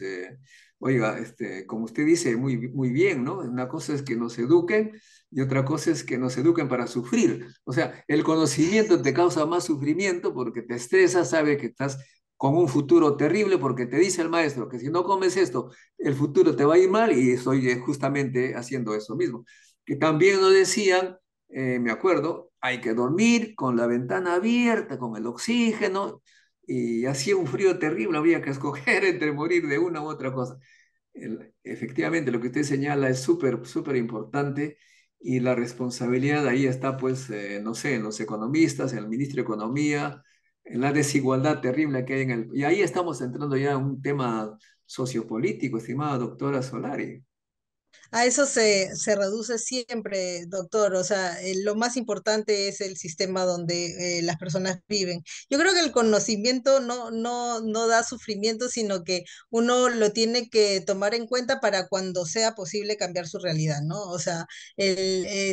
oiga, como usted dice, muy bien, ¿no? Una cosa es que nos eduquen y otra cosa es que nos eduquen para sufrir. O sea, el conocimiento te causa más sufrimiento porque te estresa, sabe que estás con un futuro terrible porque te dice el maestro que si no comes esto, el futuro te va a ir mal y estoy justamente haciendo eso mismo. Que también nos decían, me acuerdo, hay que dormir con la ventana abierta, con el oxígeno, y hacía un frío terrible, había que escoger entre morir de una u otra cosa. Efectivamente, lo que usted señala es súper, súper importante y la responsabilidad ahí está, pues, no sé, en los economistas, en el ministro de Economía, en la desigualdad terrible que hay en el... Y ahí estamos entrando ya en un tema sociopolítico, estimada doctora Solari. A eso se reduce siempre, doctor. O sea, lo más importante es el sistema donde las personas viven. Yo creo que el conocimiento no da sufrimiento, sino que uno lo tiene que tomar en cuenta para cuando sea posible cambiar su realidad, ¿no? O sea,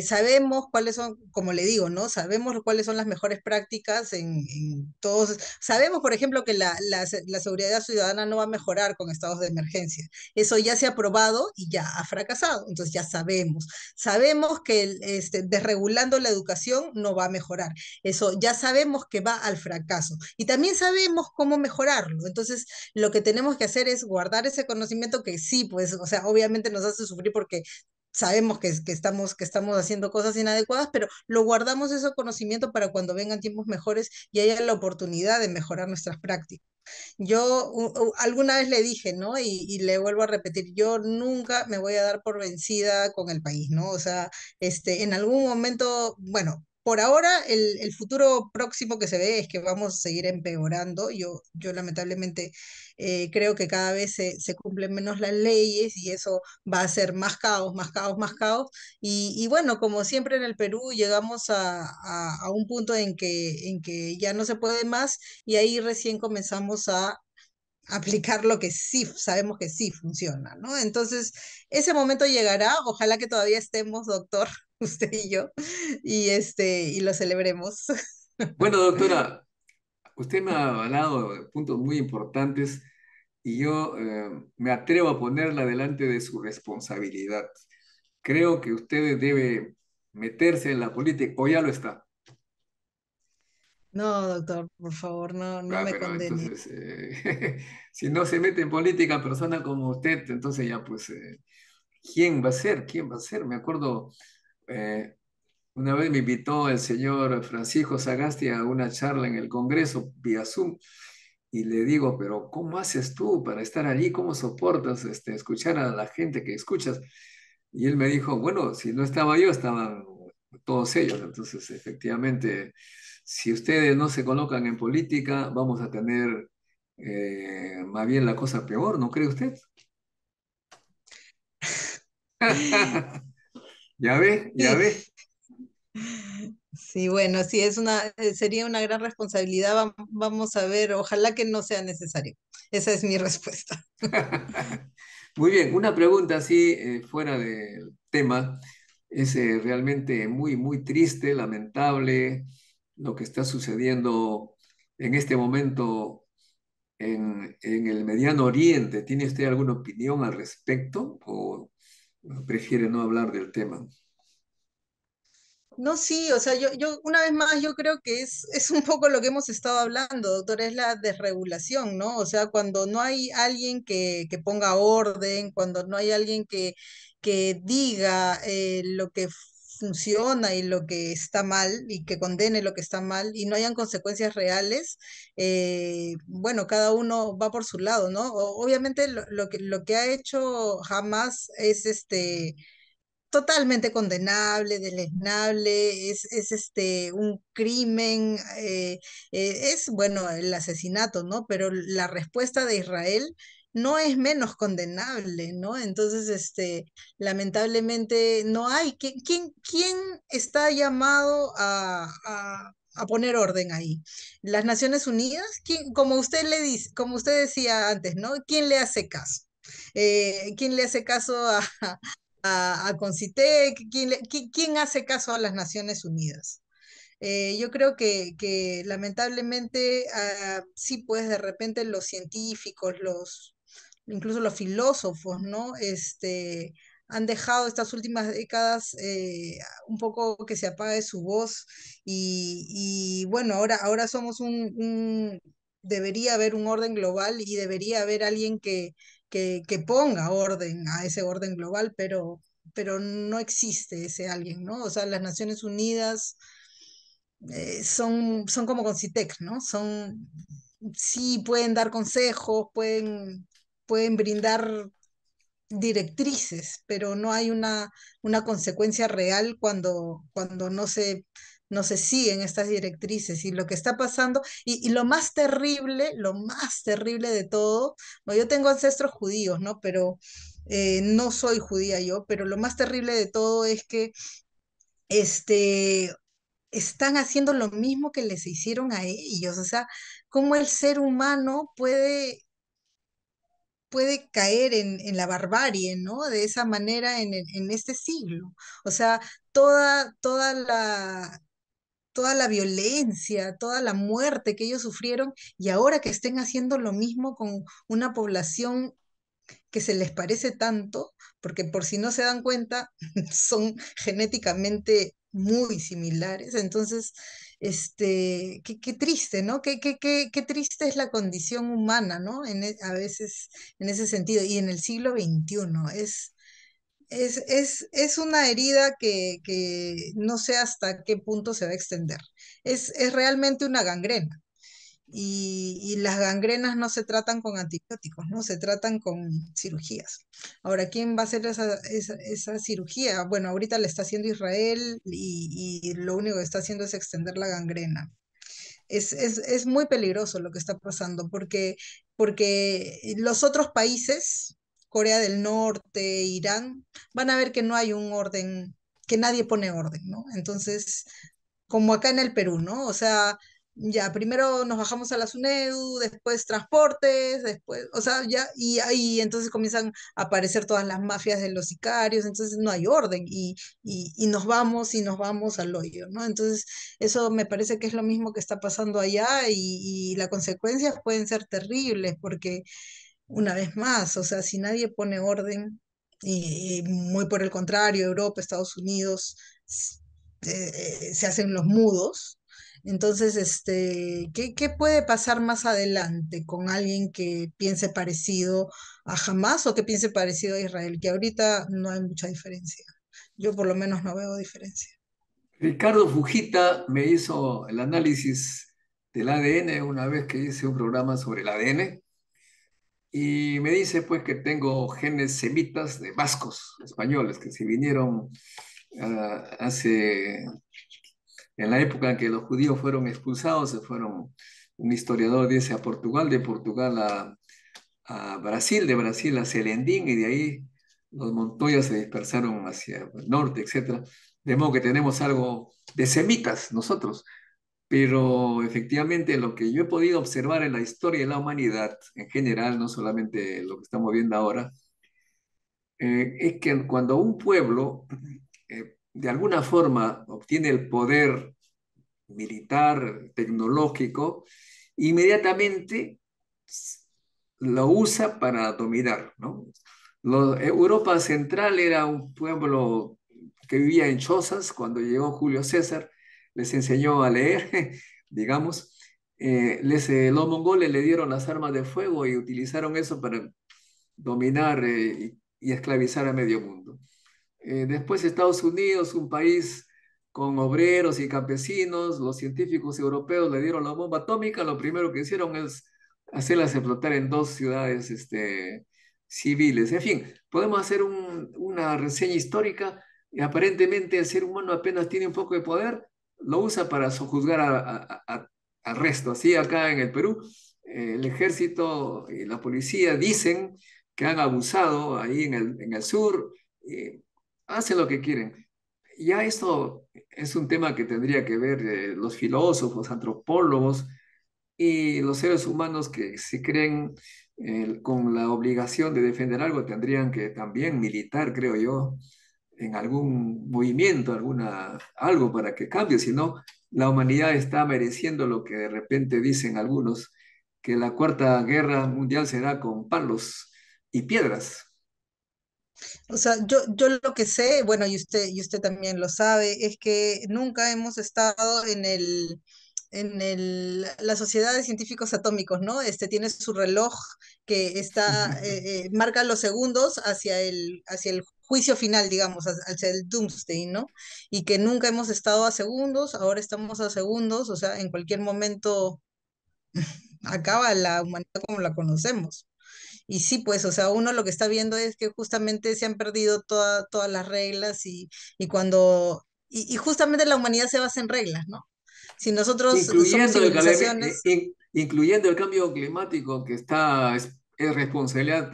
sabemos cuáles son, como le digo, ¿no? Sabemos cuáles son las mejores prácticas en todos. Sabemos, por ejemplo, que la seguridad ciudadana no va a mejorar con estados de emergencia. Eso ya se ha probado y ya ha fracasado. Entonces ya sabemos que desregulando la educación no va a mejorar. Eso ya sabemos que va al fracaso. Y también sabemos cómo mejorarlo. Entonces lo que tenemos que hacer es guardar ese conocimiento que sí, pues, o sea, obviamente nos hace sufrir porque sabemos que estamos haciendo cosas inadecuadas, pero lo guardamos ese conocimiento para cuando vengan tiempos mejores y haya la oportunidad de mejorar nuestras prácticas. Yo alguna vez le dije, ¿no? Y le vuelvo a repetir, yo nunca me voy a dar por vencida con el país, ¿no? O sea, en algún momento, bueno, por ahora el futuro próximo que se ve es que vamos a seguir empeorando. Yo lamentablemente creo que cada vez se cumplen menos las leyes y eso va a ser más caos, más caos, más caos. Y bueno, como siempre en el Perú, llegamos a un punto en que ya no se puede más y ahí recién comenzamos a aplicar lo que sí sabemos que sí funciona, ¿no? Entonces, ese momento llegará, ojalá que todavía estemos, doctor, usted y yo, y lo celebremos. Bueno, doctora, usted me ha hablado de puntos muy importantes y yo me atrevo a ponerla delante de su responsabilidad. Creo que usted debe meterse en la política, o ya lo está. No, doctor, por favor, no Ah, me pero condene. entonces, si no se mete en política persona como usted, entonces ya pues, ¿quién va a ser? ¿Quién va a ser? Me acuerdo, eh, Una vez me invitó el señor Francisco Sagasti a una charla en el Congreso vía Zoom y le digo, pero ¿cómo haces tú para estar allí? ¿Cómo soportas escuchar a la gente que escuchas? Y él me dijo, bueno, si no estaba yo, estaban todos ellos. Entonces, efectivamente, si ustedes no se colocan en política, vamos a tener más bien la cosa peor, ¿no cree usted? Ya ve, ya Sí, ve. sí, bueno, sí, sería una gran responsabilidad. Vamos a ver, ojalá que no sea necesario. Esa es mi respuesta. Muy bien, una pregunta así fuera del tema. Es realmente muy, muy triste, lamentable lo que está sucediendo en este momento en el Mediano Oriente. ¿Tiene usted alguna opinión al respecto o prefiere no hablar del tema? No, sí, o sea, una vez más, yo creo que es un poco lo que hemos estado hablando, doctor, es la desregulación, ¿no? O sea, cuando no hay alguien que ponga orden, cuando no hay alguien que diga lo que funciona y lo que está mal y que condene lo que está mal y no hayan consecuencias reales, bueno, cada uno va por su lado, ¿no? Obviamente lo que ha hecho Hamas es totalmente condenable, deleznable, es un crimen, es bueno el asesinato, ¿no? Pero la respuesta de Israel no es menos condenable, ¿no? Entonces, lamentablemente no hay. ¿Quién está llamado a poner orden ahí? ¿Las Naciones Unidas? Como usted le dice, como usted decía antes, ¿no? ¿Quién le hace caso? ¿Quién le hace caso a Concitec? ¿Quién hace caso a las Naciones Unidas? Yo creo que lamentablemente sí, pues de repente los científicos, incluso los filósofos, ¿no? Han dejado estas últimas décadas un poco que se apague su voz y bueno, ahora somos debería haber un orden global y debería haber alguien que ponga orden a ese orden global, pero no existe ese alguien, ¿no? O sea, las Naciones Unidas son como Concitec, ¿no? Sí, pueden dar consejos, pueden brindar directrices, pero no hay una consecuencia real cuando no se siguen estas directrices. Y lo que está pasando, y lo más terrible de todo, bueno, yo tengo ancestros judíos, ¿no? Pero no soy judía yo, pero lo más terrible de todo es que este, están haciendo lo mismo que les hicieron a ellos. O sea, cómo el ser humano puede caer en la barbarie, ¿no? De esa manera en este siglo. O sea, toda la violencia, toda la muerte que ellos sufrieron y ahora que estén haciendo lo mismo con una población que se les parece tanto, porque por si no se dan cuenta, son genéticamente muy similares. Entonces, qué triste, ¿no? Qué triste es la condición humana, ¿no? A veces en ese sentido. Y en el siglo XXI es una herida que no sé hasta qué punto se va a extender. Es realmente una gangrena y las gangrenas no se tratan con antibióticos, ¿no? Se tratan con cirugías. Ahora, ¿quién va a hacer esa cirugía? Bueno, ahorita le está haciendo Israel y lo único que está haciendo es extender la gangrena. Es muy peligroso lo que está pasando porque los otros países, Corea del Norte, Irán, van a ver que no hay un orden, que nadie pone orden, ¿no? Entonces, como acá en el Perú, ¿no? O sea, ya primero nos bajamos a la SUNEDU, después transportes, después, o sea, ya, y ahí entonces comienzan a aparecer todas las mafias de los sicarios, entonces no hay orden y nos vamos al hoyo, ¿no? Entonces, eso me parece que es lo mismo que está pasando allá y las consecuencias pueden ser terribles porque, una vez más, o sea, si nadie pone orden, y muy por el contrario, Europa, Estados Unidos se hacen los mudos. Entonces, ¿qué puede pasar más adelante con alguien que piense parecido a Hamas o que piense parecido a Israel? Que ahorita no hay mucha diferencia. Yo por lo menos no veo diferencia. Ricardo Fujita me hizo el análisis del ADN una vez que hice un programa sobre el ADN y me dice pues que tengo genes semitas de vascos españoles que se vinieron hace, en la época en que los judíos fueron expulsados, se fueron, un historiador dice a Portugal, de Portugal a Brasil, de Brasil a Celendín y de ahí los Montoya se dispersaron hacia el norte, etcétera. De modo que tenemos algo de semitas nosotros, pero efectivamente lo que yo he podido observar en la historia de la humanidad en general, no solamente lo que estamos viendo ahora, es que cuando un pueblo de alguna forma obtiene el poder militar, tecnológico, inmediatamente lo usa para dominar, ¿no? Europa Central era un pueblo que vivía en chozas. Cuando llegó Julio César, les enseñó a leer, digamos. Los mongoles le dieron las armas de fuego y utilizaron eso para dominar y esclavizar a medio mundo. Después Estados Unidos, un país con obreros y campesinos, los científicos europeos le dieron la bomba atómica, lo primero que hicieron es hacerlas explotar en dos ciudades civiles. En fin, podemos hacer una reseña histórica y aparentemente el ser humano apenas tiene un poco de poder, lo usa para sojuzgar al resto. Así acá en el Perú, el ejército y la policía dicen que han abusado ahí en el sur. eh, Hacen lo que quieren. Ya esto es un tema que tendría que ver los filósofos, antropólogos y los seres humanos que se creen con la obligación de defender algo, tendrían que también militar, creo yo, en algún movimiento, algo para que cambie. Si no, la humanidad está mereciendo lo que de repente dicen algunos, que la cuarta guerra mundial será con palos y piedras. O sea, yo lo que sé, bueno, y usted también lo sabe, es que nunca hemos estado la Sociedad de Científicos Atómicos, ¿no? Tiene su reloj que marca los segundos hacia el juicio final, digamos, hacia el doomsday, ¿no? Y que nunca hemos estado a segundos, ahora estamos a segundos, o sea, en cualquier momento acaba la humanidad como la conocemos. Y sí, pues, o sea, uno lo que está viendo es que justamente se han perdido todas las reglas y justamente la humanidad se basa en reglas, ¿no? Si nosotros somos civilizaciones, Incluyendo el cambio climático que es responsabilidad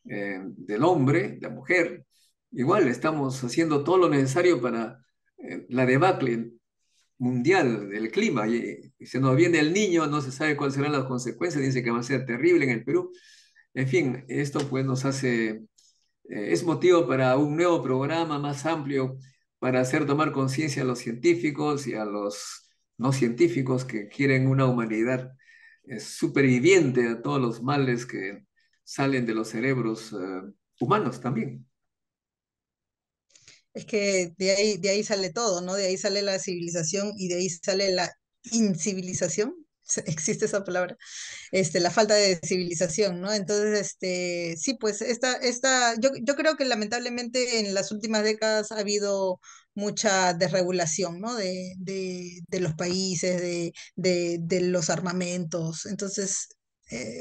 del hombre, de la mujer. Igual estamos haciendo todo lo necesario para la debacle mundial del clima. Y se nos viene el niño, no se sabe cuáles serán las consecuencias, dice que va a ser terrible en el Perú. En fin, esto pues nos hace es motivo para un nuevo programa más amplio para hacer tomar conciencia a los científicos y a los no científicos que quieren una humanidad superviviente a todos los males que salen de los cerebros humanos también. es que de ahí sale todo, ¿no? De ahí sale la civilización y de ahí sale la incivilización. Existe esa palabra, la falta de civilización, ¿no? Entonces, sí, pues yo creo que lamentablemente en las últimas décadas ha habido mucha desregulación, ¿no? De los países, de los armamentos. Entonces,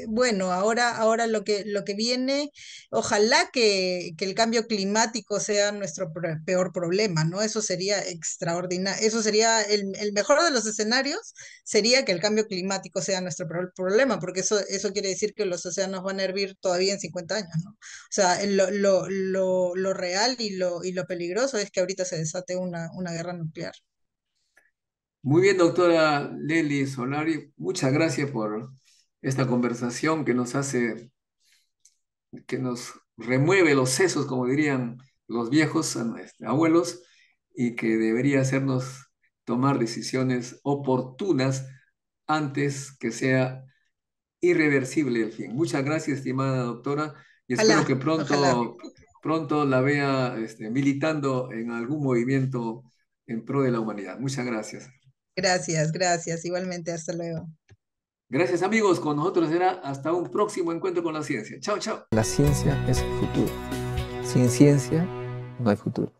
bueno, ahora lo que viene, ojalá que el cambio climático sea nuestro peor problema, ¿no? Eso sería extraordinario, eso sería el mejor de los escenarios, sería que el cambio climático sea nuestro problema, porque eso quiere decir que los océanos van a hervir todavía en 50 años, ¿no? O sea, lo real y lo peligroso es que ahorita se desate una guerra nuclear. Muy bien, doctora Lely Solari, muchas gracias por esta conversación que nos remueve los sesos, como dirían los viejos abuelos, y que debería hacernos tomar decisiones oportunas antes que sea irreversible el fin. Muchas gracias, estimada doctora, y espero que Ojalá, ojalá. pronto la vea militando en algún movimiento en pro de la humanidad. Muchas gracias. Gracias, gracias. Igualmente, hasta luego. Gracias, amigos. Con nosotros será hasta un próximo encuentro con la ciencia. Chao, chao. La ciencia es el futuro. Sin ciencia no hay futuro.